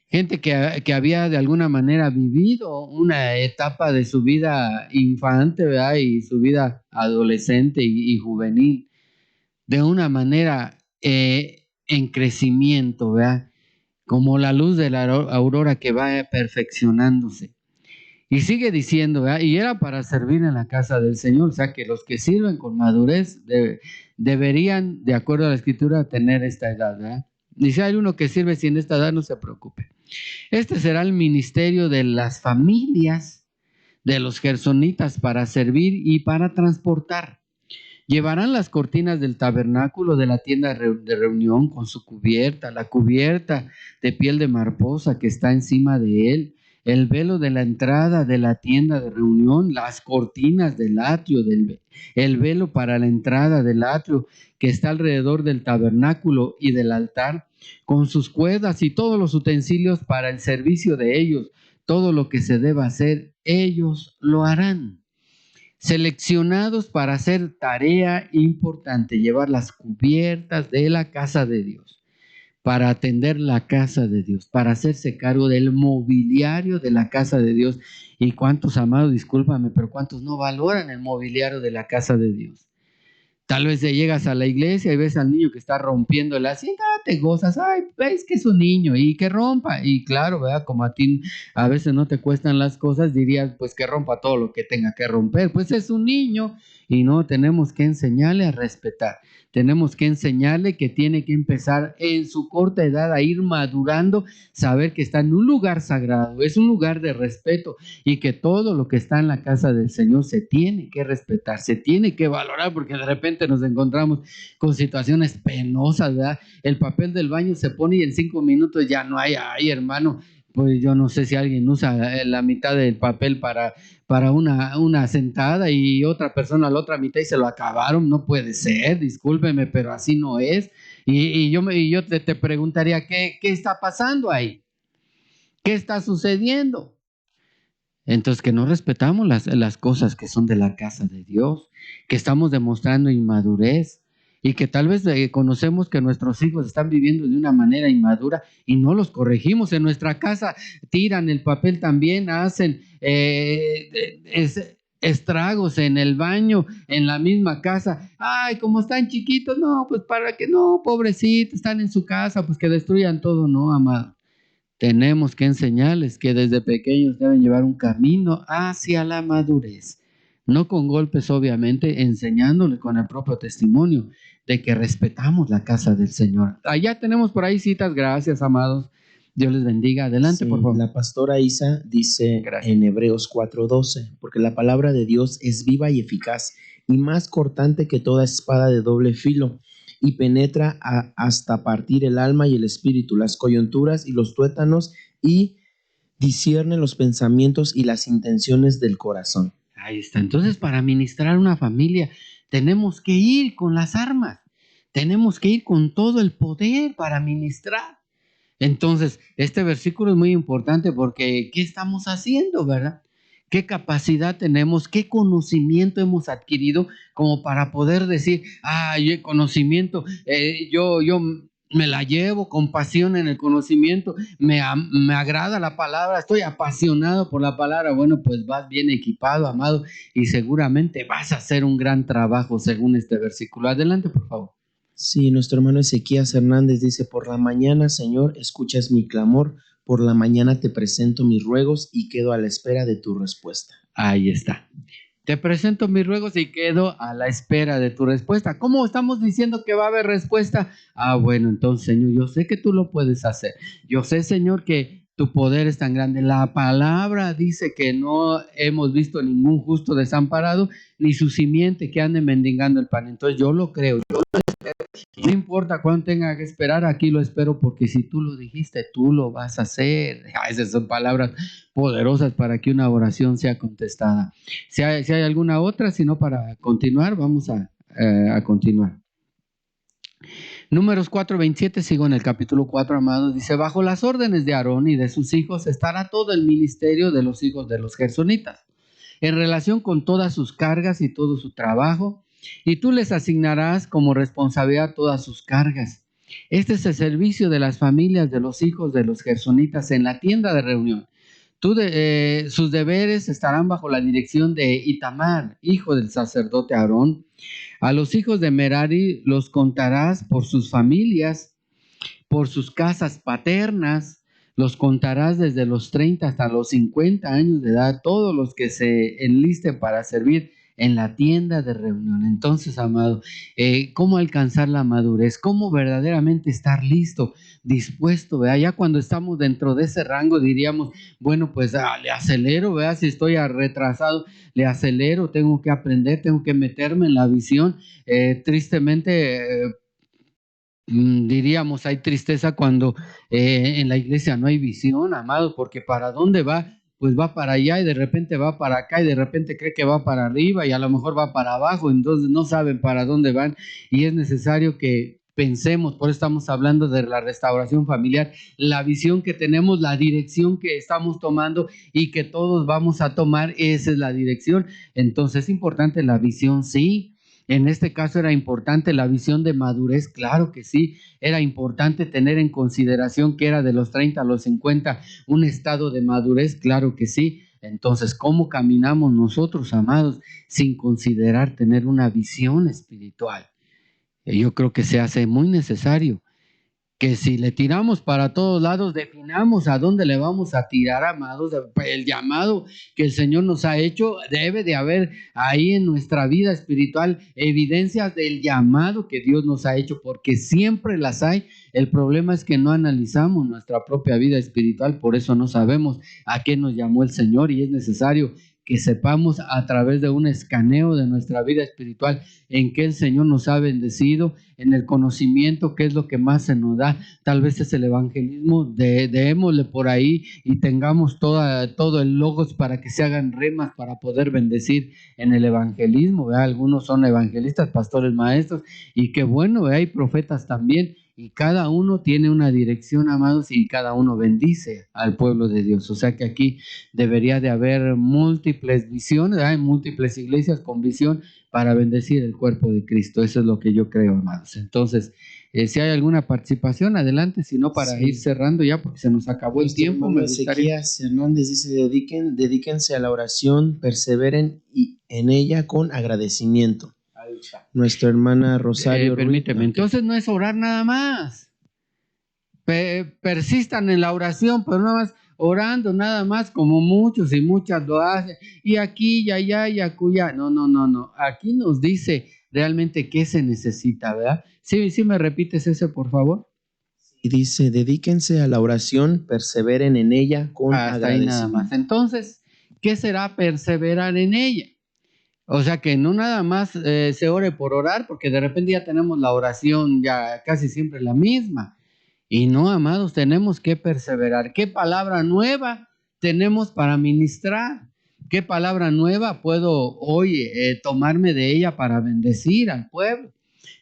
Gente que había de alguna manera vivido una etapa de su vida infante, ¿verdad? Y su vida adolescente y juvenil de una manera en crecimiento, ¿verdad? Como la luz de la aurora que va perfeccionándose. Y sigue diciendo, ¿verdad? Y era para servir en la casa del Señor, o sea que los que sirven con madurez deberían, de acuerdo a la Escritura, tener esta edad, ¿verdad? Y si hay uno que sirve sin esta edad, no se preocupe. Este será el ministerio de las familias de los gersonitas para servir y para transportar. Llevarán las cortinas del tabernáculo de la tienda de reunión con su cubierta, la cubierta de piel de mariposa que está encima de él, el velo de la entrada de la tienda de reunión, las cortinas del atrio, el velo para la entrada del atrio que está alrededor del tabernáculo y del altar, con sus cuerdas y todos los utensilios para el servicio de ellos. Todo lo que se deba hacer, ellos lo harán. Seleccionados para hacer tarea importante, llevar las cubiertas de la casa de Dios, para atender la casa de Dios, para hacerse cargo del mobiliario de la casa de Dios. ¿Y cuántos, amados, discúlpame, pero cuántos no valoran el mobiliario de la casa de Dios? Tal vez llegas a la iglesia y ves al niño que está rompiendo el asiento, te gozas, ay, ves que es un niño y que rompa. Y claro, ¿verdad? Como a ti a veces no te cuestan las cosas, dirías, pues que rompa todo lo que tenga que romper. Pues es un niño y no, tenemos que enseñarle a respetar. Tenemos que enseñarle que tiene que empezar en su corta edad a ir madurando, saber que está en un lugar sagrado, es un lugar de respeto y que todo lo que está en la casa del Señor se tiene que respetar, se tiene que valorar, porque de repente nos encontramos con situaciones penosas, ¿verdad? El papel del baño se pone y en 5 minutos ya no hay, ay hermano, pues yo no sé si alguien usa la mitad del papel para una sentada y otra persona la otra mitad y se lo acabaron. No puede ser, discúlpeme, pero así no es. Y yo te preguntaría, ¿qué está pasando ahí? ¿Qué está sucediendo? Entonces, que no respetamos las cosas que son de la casa de Dios, que estamos demostrando inmadurez y que tal vez conocemos que nuestros hijos están viviendo de una manera inmadura y no los corregimos. En nuestra casa tiran el papel también, hacen estragos en el baño, en la misma casa. Ay, como están chiquitos, no, pues para que no, pobrecitos, están en su casa, pues que destruyan todo, no, amado. Tenemos que enseñarles que desde pequeños deben llevar un camino hacia la madurez, no con golpes obviamente, enseñándoles con el propio testimonio de que respetamos la casa del Señor. Allá tenemos por ahí citas, gracias amados, Dios les bendiga. Adelante, Sí, por favor. la pastora Isa dice Gracias. en Hebreos 4:12, porque la palabra de Dios es viva y eficaz y más cortante que toda espada de doble filo y penetra hasta partir el alma y el espíritu, las coyunturas y los tuétanos y discierne los pensamientos y las intenciones del corazón. Ahí está. Entonces, para ministrar una familia, tenemos que ir con las armas, tenemos que ir con todo el poder para ministrar. Entonces, este versículo es muy importante porque ¿qué estamos haciendo, verdad? qué capacidad tenemos, qué conocimiento hemos adquirido como para poder decir, conocimiento, yo me la llevo con pasión en el conocimiento, me agrada la palabra, estoy apasionado por la palabra. Bueno, pues vas bien equipado, amado, y seguramente vas a hacer un gran trabajo según este versículo. Adelante, por favor. Sí, nuestro hermano Ezequías Hernández dice, por la mañana, Señor, escuchas mi clamor, por la mañana te presento mis ruegos y quedo a la espera de tu respuesta. Ahí está. Te presento mis ruegos y quedo a la espera de tu respuesta. ¿Cómo estamos diciendo que va a haber respuesta? Bueno, entonces, Señor, yo sé que tú lo puedes hacer. Yo sé, Señor, que tu poder es tan grande. La palabra dice que no hemos visto ningún justo desamparado, ni su simiente que ande mendigando el pan. Entonces, yo lo creo. No importa cuánto tenga que esperar, aquí lo espero, porque si tú lo dijiste, tú lo vas a hacer. Esas son palabras poderosas para que una oración sea contestada. Si hay alguna otra, si no, para continuar, vamos a continuar. Números 4:27, sigo en el capítulo 4, amados. Dice, bajo las órdenes de Aarón y de sus hijos estará todo el ministerio de los hijos de los gersonitas, en relación con todas sus cargas y todo su trabajo, y tú les asignarás como responsabilidad todas sus cargas. Este es el servicio de las familias de los hijos de los gersonitas en la tienda de reunión. Sus deberes estarán bajo la dirección de Itamar, hijo del sacerdote Aarón. A los hijos de Merari los contarás por sus familias, por sus casas paternas. Los contarás desde los 30 hasta los 50 años de edad, todos los que se enlisten para servir en la tienda de reunión. Entonces, amado, ¿cómo alcanzar la madurez? ¿Cómo verdaderamente estar listo, dispuesto? ¿Verdad? Ya cuando estamos dentro de ese rango diríamos, bueno, pues le acelero, ¿verdad? Si estoy retrasado, le acelero, tengo que aprender, tengo que meterme en la visión. Tristemente, diríamos, hay tristeza cuando en la iglesia no hay visión, amado, porque ¿para dónde va? Pues va para allá y de repente va para acá y de repente cree que va para arriba y a lo mejor va para abajo, entonces no saben para dónde van y es necesario que pensemos. Por eso estamos hablando de la restauración familiar, la visión que tenemos, la dirección que estamos tomando y que todos vamos a tomar, esa es la dirección. Entonces es importante la visión, sí. En este caso era importante la visión de madurez, claro que sí, era importante tener en consideración que era de los 30 a los 50 un estado de madurez, claro que sí. Entonces, ¿cómo caminamos nosotros, amados, sin considerar tener una visión espiritual? Yo creo que se hace muy necesario que si le tiramos para todos lados, definamos a dónde le vamos a tirar, amados. El llamado que el Señor nos ha hecho, debe de haber ahí en nuestra vida espiritual evidencias del llamado que Dios nos ha hecho, porque siempre las hay. El problema es que no analizamos nuestra propia vida espiritual, por eso no sabemos a qué nos llamó el Señor, y es necesario que sepamos a través de un escaneo de nuestra vida espiritual en qué el Señor nos ha bendecido, en el conocimiento, qué es lo que más se nos da. Tal vez es el evangelismo, démosle por ahí y tengamos todo el logos para que se hagan remas para poder bendecir en el evangelismo, ¿verdad? Algunos son evangelistas, pastores, maestros, y qué bueno, ¿verdad? Hay profetas también. Y cada uno tiene una dirección, amados, y cada uno bendice al pueblo de Dios. O sea que aquí debería de haber múltiples visiones, hay múltiples iglesias con visión para bendecir el cuerpo de Cristo. Eso es lo que yo creo, amados. Entonces, si hay alguna participación, adelante, si no, para ir cerrando ya, porque se nos acabó el tiempo. Ezequías Hernández dice, dedíquense a la oración, perseveren en ella con agradecimiento. Nuestra hermana Rosario permíteme, Ruiz, entonces no es orar nada más. Persistan en la oración, pero nada más orando, nada más, como muchos y muchas lo hacen, y aquí, y allá, y acullá. No. Aquí nos dice realmente qué se necesita, ¿verdad? Sí, me repites ese, por favor. Y dice, dedíquense a la oración, perseveren en ella con hasta ahí nada más. Entonces, ¿qué será perseverar en ella? O sea que no nada más se ore por orar, porque de repente ya tenemos la oración ya casi siempre la misma. Y no, amados, tenemos que perseverar. ¿Qué palabra nueva tenemos para ministrar? ¿Qué palabra nueva puedo hoy tomarme de ella para bendecir al pueblo?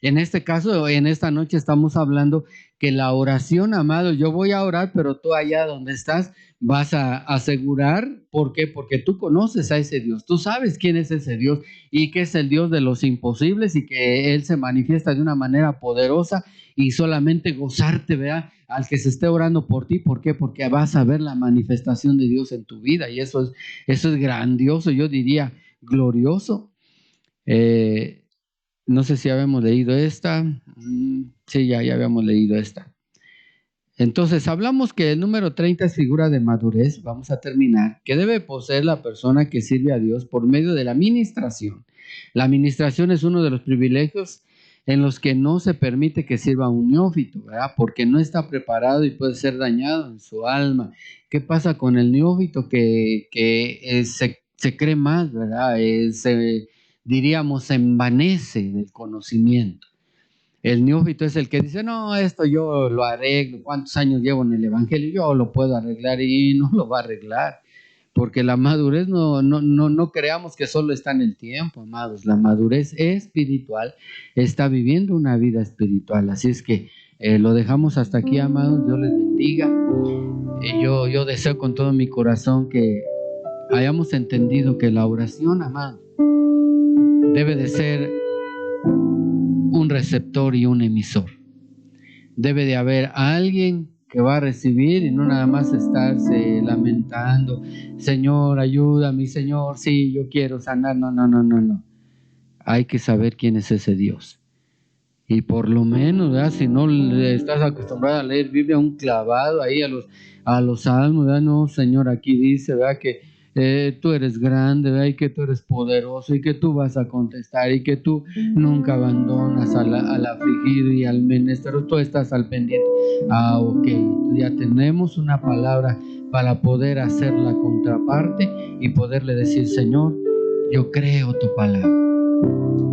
En este caso, en esta noche estamos hablando que la oración, amado, yo voy a orar, pero tú allá donde estás vas a asegurar. ¿Por qué? Porque tú conoces a ese Dios, tú sabes quién es ese Dios y que es el Dios de los imposibles y que Él se manifiesta de una manera poderosa, y solamente gozarte, vea, al que se esté orando por ti. ¿Por qué? Porque vas a ver la manifestación de Dios en tu vida, y eso es grandioso, yo diría glorioso. No sé si habíamos leído esta. Sí, ya habíamos leído esta. Entonces, hablamos que el número 30 es figura de madurez. Vamos a terminar. Que debe poseer la persona que sirve a Dios por medio de la ministración. La ministración es uno de los privilegios en los que no se permite que sirva un neófito, ¿verdad? Porque no está preparado y puede ser dañado en su alma. ¿Qué pasa con el neófito que se cree más, ¿verdad? Diríamos, se envanece del conocimiento. El neófito es el que dice, no, esto yo lo arreglo, ¿cuántos años llevo en el evangelio? Yo lo puedo arreglar, y no lo va a arreglar, porque la madurez no creamos que solo está en el tiempo, amados. La madurez espiritual está viviendo una vida espiritual. Así es que lo dejamos hasta aquí, amados. Dios les bendiga. Yo deseo con todo mi corazón que hayamos entendido que la oración, amados, debe de ser un receptor y un emisor. Debe de haber alguien que va a recibir y no nada más estarse lamentando, Señor, ayúdame, Señor, sí, yo quiero sanar. No. Hay que saber quién es ese Dios. Y por lo menos, ¿verdad? Si no estás acostumbrado a leer Biblia, un clavado ahí a los salmos, ¿verdad? No, Señor, aquí dice, ¿verdad? Que tú eres grande, ¿verdad? Y que tú eres poderoso y que tú vas a contestar y que tú nunca abandonas al afligido y al menester, tú estás al pendiente. Ok, ya tenemos una palabra para poder hacer la contraparte y poderle decir, Señor, yo creo tu palabra.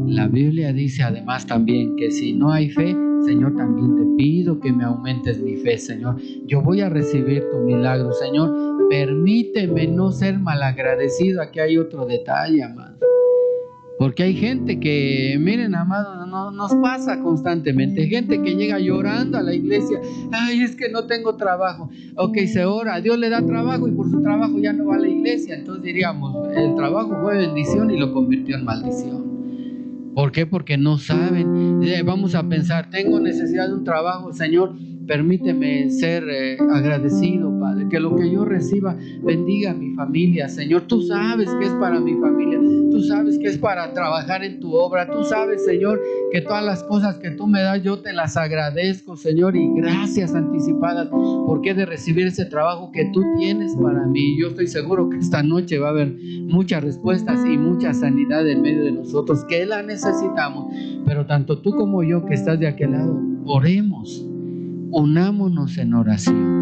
La Biblia dice además también que si no hay fe, Señor, también te pido que me aumentes mi fe, Señor. Yo voy a recibir tu milagro, Señor. Permíteme no ser malagradecido. Aquí hay otro detalle, amado. Porque hay gente que, miren, amado, nos pasa constantemente. Gente que llega llorando a la iglesia. Ay, es que no tengo trabajo. Ok, se ora, Dios le da trabajo y por su trabajo ya no va a la iglesia. Entonces diríamos, el trabajo fue bendición y lo convirtió en maldición. ¿Por qué? Porque no saben. Vamos a pensar, tengo necesidad de un trabajo, Señor, permíteme ser agradecido, Padre, que lo que yo reciba bendiga a mi familia, Señor. Tú sabes que es para mi familia, tú sabes que es para trabajar en tu obra, tú sabes, Señor, que todas las cosas que tú me das, yo te las agradezco, Señor, y gracias anticipadas, porque he de recibir ese trabajo que tú tienes para mí. Yo estoy seguro que esta noche va a haber muchas respuestas y mucha sanidad en medio de nosotros, que la necesitamos. Pero tanto tú como yo que estás de aquel lado, oremos, unámonos en oración.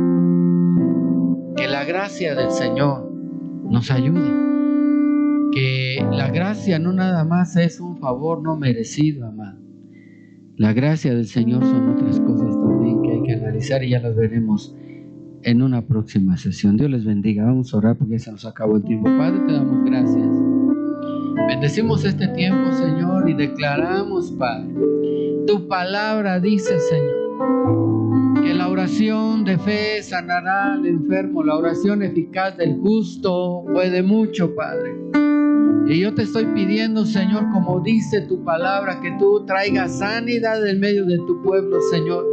Que la gracia del Señor nos ayude. Que la gracia no nada más es un favor no merecido, amado. La gracia del Señor son otras cosas también que hay que analizar, y ya las veremos en una próxima sesión. Dios les bendiga. Vamos a orar porque ya se nos acabó el tiempo. Padre, te damos gracias. Bendecimos este tiempo, Señor, y declaramos, Padre, tu palabra dice, Señor, que la oración de fe sanará al enfermo. La oración eficaz del justo puede mucho, Padre. Y yo te estoy pidiendo, Señor, como dice tu palabra, que tú traigas sanidad en medio de tu pueblo, Señor.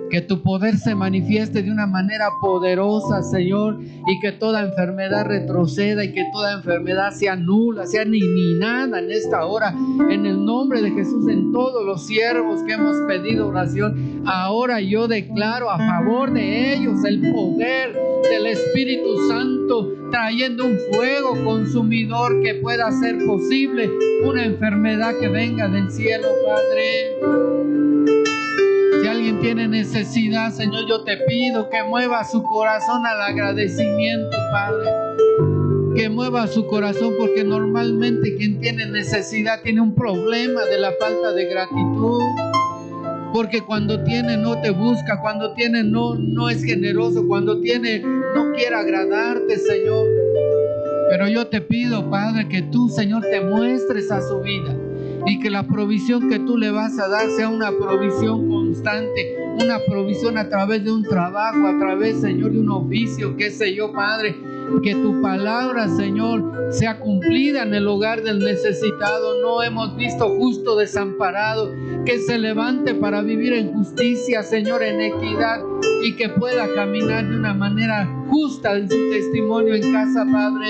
Que tu poder se manifieste de una manera poderosa, Señor, y que toda enfermedad retroceda y que toda enfermedad sea nula, sea eliminada en esta hora. En el nombre de Jesús, en todos los siervos que hemos pedido oración, ahora yo declaro a favor de ellos el poder del Espíritu Santo, trayendo un fuego consumidor que pueda hacer posible una enfermedad que venga del cielo, Padre. Si alguien tiene necesidad, Señor, yo te pido que mueva su corazón al agradecimiento, Padre. Que mueva su corazón, porque normalmente quien tiene necesidad tiene un problema de la falta de gratitud. Porque cuando tiene no te busca, cuando tiene no es generoso, cuando tiene no quiere agradarte, Señor. Pero yo te pido, Padre, que tú, Señor, te muestres a su vida y que la provisión que tú le vas a dar sea una provisión constante, una provisión a través de un trabajo, a través, Señor, de un oficio, qué sé yo, Padre. Que tu palabra, Señor, sea cumplida en el hogar del necesitado. No hemos visto justo desamparado, que se levante para vivir en justicia, Señor, en equidad, y que pueda caminar de una manera justa en su testimonio en casa, Padre.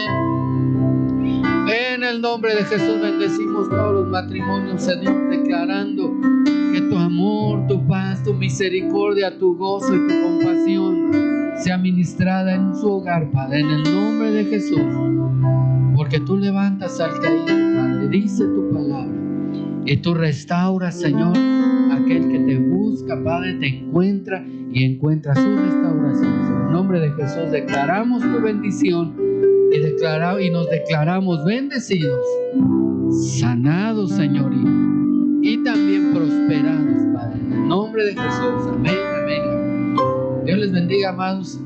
En el nombre de Jesús bendecimos todos los matrimonios, Señor, declarando que tu amor, tu paz, tu misericordia, tu gozo y tu compasión sea ministrada en su hogar, Padre, en el nombre de Jesús. Porque tú levantas al caído, Padre, dice tu palabra, y tú restauras, Señor, aquel que te busca, Padre, te encuentra y encuentra su restauración. En el nombre de Jesús declaramos tu bendición y nos declaramos bendecidos, sanados, Señor, y también prosperados, Padre. En el nombre de Jesús, amén, amén. Dios les bendiga, amados,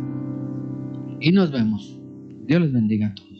y nos vemos. Dios les bendiga a todos.